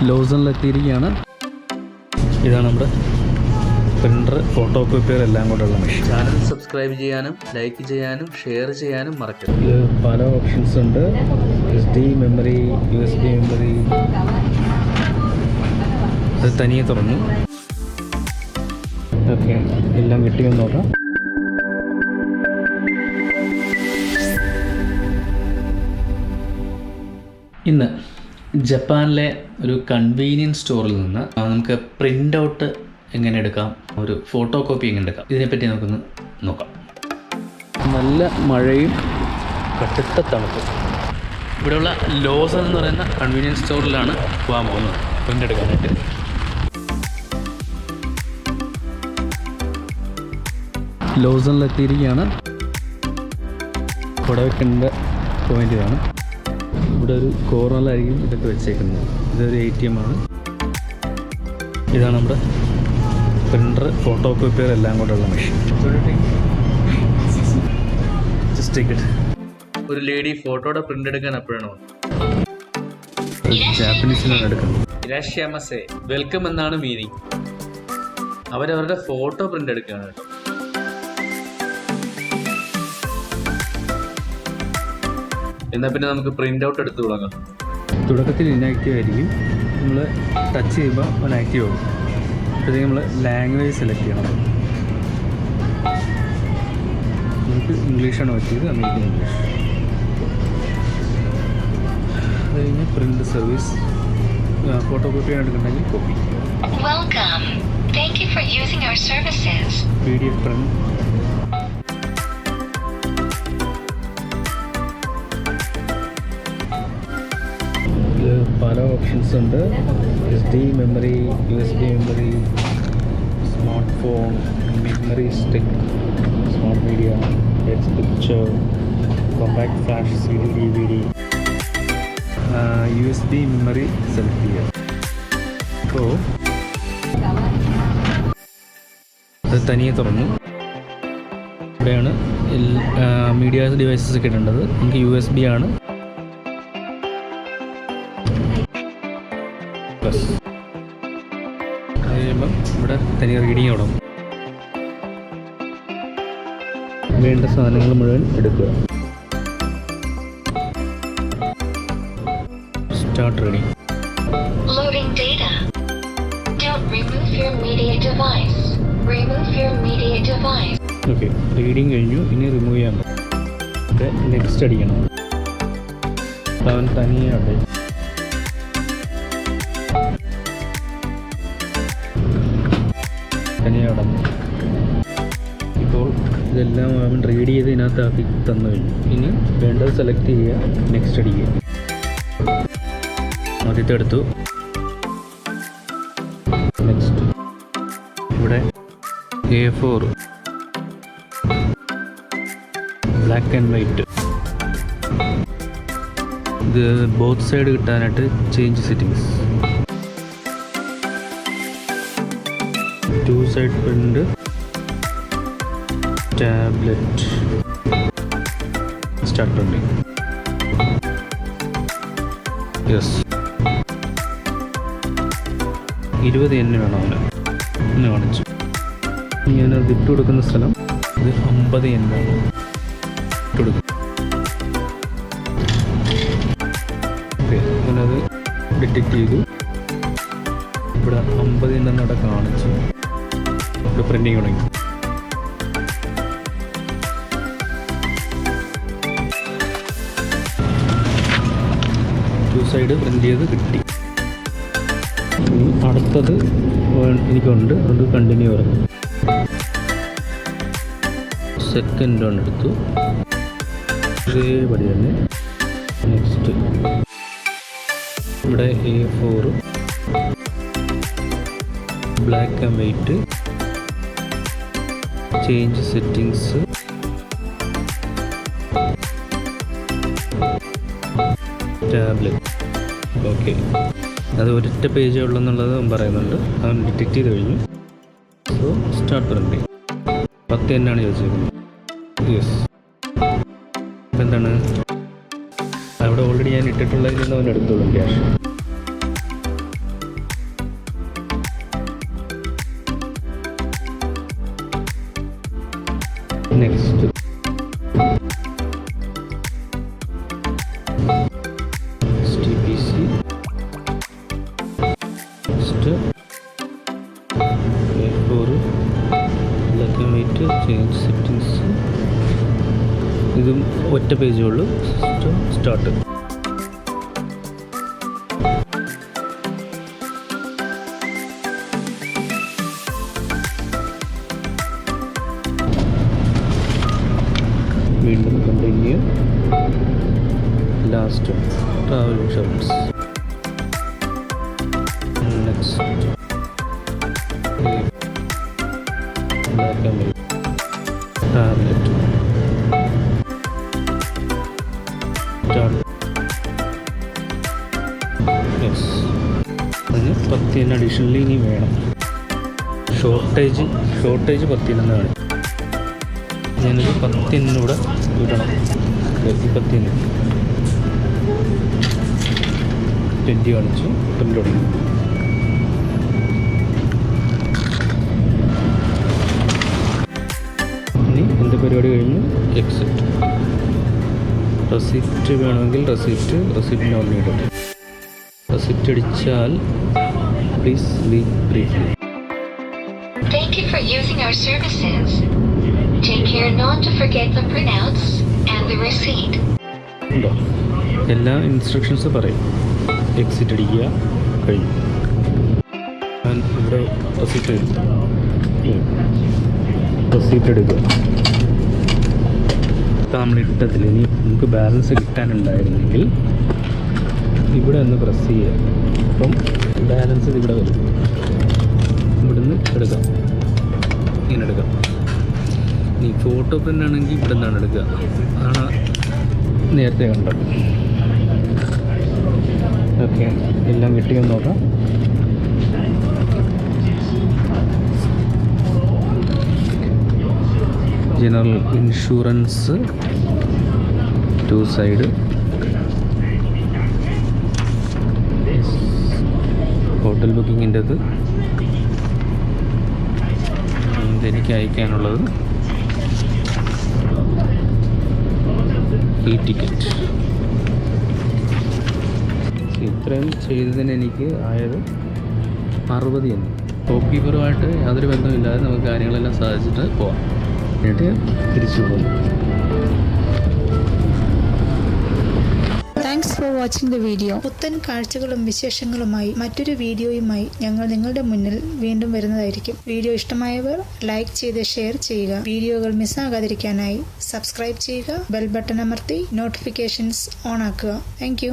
ലോസണിലെത്തിയിരിക്കുകയാണ്. ഇതാണ് നമ്മുടെ printer, photo copier എല്ലാം കൊണ്ടുള്ള മെഷീൻ. ചാനൽ സബ്സ്ക്രൈബ് ചെയ്യാനും ലൈക്ക് ചെയ്യാനും ഷെയർ ചെയ്യാനും മറക്കരുത്. ഇത് പല ഓപ്ഷൻസ് ഉണ്ട്. SD memory, USB memory. അത് തനിയെ തുറന്നു. ഓക്കെ, എല്ലാം കിട്ടിയെന്ന് നോക്കാം. ഇന്ന് ജപ്പാനിലെ ഒരു കൺവീനിയൻസ് സ്റ്റോറിൽ നിന്ന് നമുക്ക് പ്രിൻ്റ് ഔട്ട് എങ്ങനെ എടുക്കാം, ഒരു ഫോട്ടോ കോപ്പി എങ്ങനെ എടുക്കാം, ഇതിനെപ്പറ്റി നമുക്കൊന്ന് നോക്കാം. നല്ല മഴയും കടുത്ത തണുപ്പും. ഇവിടെയുള്ള ലോസൺ എന്ന് പറയുന്ന കൺവീനിയൻസ് സ്റ്റോറിലാണ് പോകാൻ പോകുന്നത് പ്രിൻ്റ് എടുക്കാനായിട്ട്. ലോസണിലെത്തിയിരിക്കുകയാണ്. ഇവിടെ വെക്കേണ്ട പോയിൻ്റ് കാണും. ഇവിടെ ഒരു കോർണറിലായിരിക്കും ഇതൊക്കെ വെച്ചേക്കുന്നത്. ഇതൊരു ATM ആണ്. ഇതാണ് നമ്മുടെ പ്രിൻ്റർ, ഫോട്ടോ കോപ്പിയർ എല്ലാം കൊണ്ടുള്ള മെഷീൻ. Just take it. ഒരു ലേഡി ഫോട്ടോയുടെ പ്രിന്റ് എടുക്കാൻ എപ്പോഴാണോ ജാപ്പനീസിലാണ് എടുക്കുന്നത്. ഇരാഷ്യാമസേ, വെൽക്കം എന്നാണ് മീനിങ്. അവരവരുടെ ഫോട്ടോ പ്രിന്റ് എടുക്കുകയാണ് കേട്ടോ. എന്നാൽ പിന്നെ നമുക്ക് പ്രിന്റ് ഔട്ട് എടുത്ത് തുടങ്ങാം. തുടക്കത്തിൽ ഇനാക്റ്റീവ് ആയിരിക്കും. നമ്മൾ ടച്ച് ചെയ്യുമ്പോൾ അവൻ ആക്റ്റീവ് ആകും. അപ്പോഴത്തേക്ക് നമ്മൾ ലാംഗ്വേജ് സെലക്ട് ചെയ്യണം. നമുക്ക് ഇംഗ്ലീഷാണ് പറ്റിയത്, അമേരിക്കൻ ഇംഗ്ലീഷ്. അത് കഴിഞ്ഞ് പ്രിൻ്റ് സർവീസ്, ഫോട്ടോ കോപ്പി എടുക്കണമെങ്കിൽ കോപ്പി. PDF print. പല ഓപ്ഷൻസ് ഉണ്ട്. SD memory, USB memory, smart phone, memory stick, smart media, text picture, compact flash, CD, DVD. USB memory select ചെയ്യുക. അപ്പോൾ അത് തനിയെ തുറന്നു. ഇവിടെയാണ് മീഡിയ ഡിവൈസസ് ഒക്കെ ഇടേണ്ടത്. നമുക്ക് USB ആണ്. കഴിയുമ്പം ഇവിടെ തനിയെ റീഡിങ് തുടങ്ങും. വേണ്ട സാധനങ്ങൾ മുഴുവൻ എടുക്കുക. Start reading. ഓക്കെ, റീഡിങ് കഴിഞ്ഞു. ഇനി റിമൂവ് ചെയ്യാൻ പറ്റും. നെക്സ്റ്റ് അടിക്കണം. അവൻ തനിയെ അടയും. അടന്നു. ഇപ്പോൾ ഇതെല്ലാം അവൻ റീഡ് ചെയ്ത് ഇതിനകത്താക്കി തന്നു കഴിഞ്ഞു. ഇനി വേണ്ടത് സെലക്ട് ചെയ്യുക, നെക്സ്റ്റ് അടിക്കുക. ആദ്യത്തെ എടുത്തു. നെക്സ്റ്റ്. ഇവിടെ A4 ബ്ലാക്ക് ആൻഡ് വൈറ്റ്. ഇത് ബോത്ത് സൈഡ് കിട്ടാനായിട്ട് change settings. 2 side print, tablet, start printing. Yes, 20 N വേണം അവന്. എന്നെ കാണിച്ചു. ഞാനത് ഇട്ട് കൊടുക്കുന്ന സ്ഥലം ഇത് 50 N ആണ്. ഇട്ട് കൊടുക്കും. ഓക്കെ, ഞാനത് ഡിറ്റക്റ്റ് ചെയ്തു. ഇവിടെ 50 N എന്നവിടെ കാണിച്ചു. പ്രിന്റിങ് തുടങ്ങി. ടു സൈഡ് പ്രിന്റ് ചെയ്ത് കിട്ടി. അടുത്തത് എനിക്കുണ്ട്, അത് കണ്ടിന്യൂ പറഞ്ഞു. സെക്കൻഡ് വൺ എടുത്തു. ഇതേപടി തന്നെ നെക്സ്റ്റ്. ഇവിടെ A4 black and white, change settings, tablet. Okay, അത് ഒരൊറ്റ പേജേ ഉള്ളൂ എന്നുള്ളത് അവൻ പറയുന്നുണ്ട്. അവൻ ഡിറ്റക്റ്റ് ചെയ്ത് കഴിഞ്ഞു. So start printing. 10 തന്നെയാണ് ചോദിച്ചിരിക്കുന്നത്. യെസ്. ഇപ്പം എന്താണ് അവിടെ ഓൾറെഡി ഞാൻ ഇട്ടിട്ടുള്ളതിൽ നിന്ന് അവൻ എടുത്തോളും cash. Next A4 black and white change settings. ഇതും ഒറ്റ പേജേ ഉള്ളൂ. സ്റ്റാർട്ട്. വീണ്ടും continue. Last travel insurance. Next black and white tablet. Yes. അതിന് 10 അഡീഷണലി ഇനി വേണം. ഷോർട്ടേജ് 10 എന്നാണ്. ഞാനൊരു 10 കൂടെ വിടണം. 10 20 കാണിച്ചു. 10 തുടങ്ങി. ഇനി എൻ്റെ പരിപാടി കഴിഞ്ഞ് എക്സിറ്റ്. റെസിപ്റ്റ് വേണമെങ്കിൽ റെസിപ്റ്റ് നോമിനേറ്റ്. റെസിപ്റ്റ് അടിച്ചാൽ please leave briefly. Thank you for using our services. Take care not to forget the printouts and the receipt. ഉണ്ടോ? എല്ലാ ഇൻസ്ട്രക്ഷൻസ് പറയും. എക്സിറ്റ് അടിക്കുക, കഴിഞ്ഞു. ഞാൻ ഇവിടെ റെസിപ്റ്റ് എടുക്കുക. നമ്മളിട്ടതിൽ ഇനി നമുക്ക് ബാലൻസ് കിട്ടാനുണ്ടായിരുന്നെങ്കിൽ ഇവിടെ ഒന്ന് പ്രസ് ചെയ്യുക. അപ്പം ബാലൻസ് ഇവിടെ വരും. ഇവിടുന്ന് എടുക്കാം, ഇങ്ങനെ എടുക്കാം. ഇനി ഫോട്ടോ പ്രിൻ്റ് ആണെങ്കിൽ ഇവിടെ നിന്നാണ് എടുക്കുക. അതാണ് നേരത്തെ കണ്ടത്. ഓക്കെ, എല്ലാം കിട്ടിയെന്ന് നോക്കാം. General insurance 2 side. ഹോട്ടൽ ബുക്കിങ്ങിൻ്റെത് ഇതെനിക്ക് അയക്കാനുള്ളത്. ഈ ടിക്കറ്റ്. ഇത്രയും ചെയ്തതിന് എനിക്ക് ആയത് 60 എന്ന്. ഷോപ്പ് കീപ്പറുമായിട്ട് യാതൊരു ബന്ധമില്ലാതെ നമുക്ക് കാര്യങ്ങളെല്ലാം സാധിച്ചിട്ട് പോവാം. എന്നിട്ട് തിരിച്ചു പോകും. Thanks for watching the video. പുത്തൻ കാഴ്ചകളും വിശേഷങ്ങളുമായി മറ്റൊരു വീഡിയോയുമായി ഞങ്ങൾ നിങ്ങളുടെ മുന്നിൽ വീണ്ടും വരുന്നതായിരിക്കും. വീഡിയോ ഇഷ്ടമായവർ ലൈക്ക് ചെയ്ത് ഷെയർ ചെയ്യുക. വീഡിയോകൾ മിസ്സാകാതിരിക്കാനായി സബ്സ്ക്രൈബ് ചെയ്യുക. ബെൽ ബട്ടൺ അമർത്തി നോട്ടിഫിക്കേഷൻസ് ഓൺ ആക്കുക. Thank you.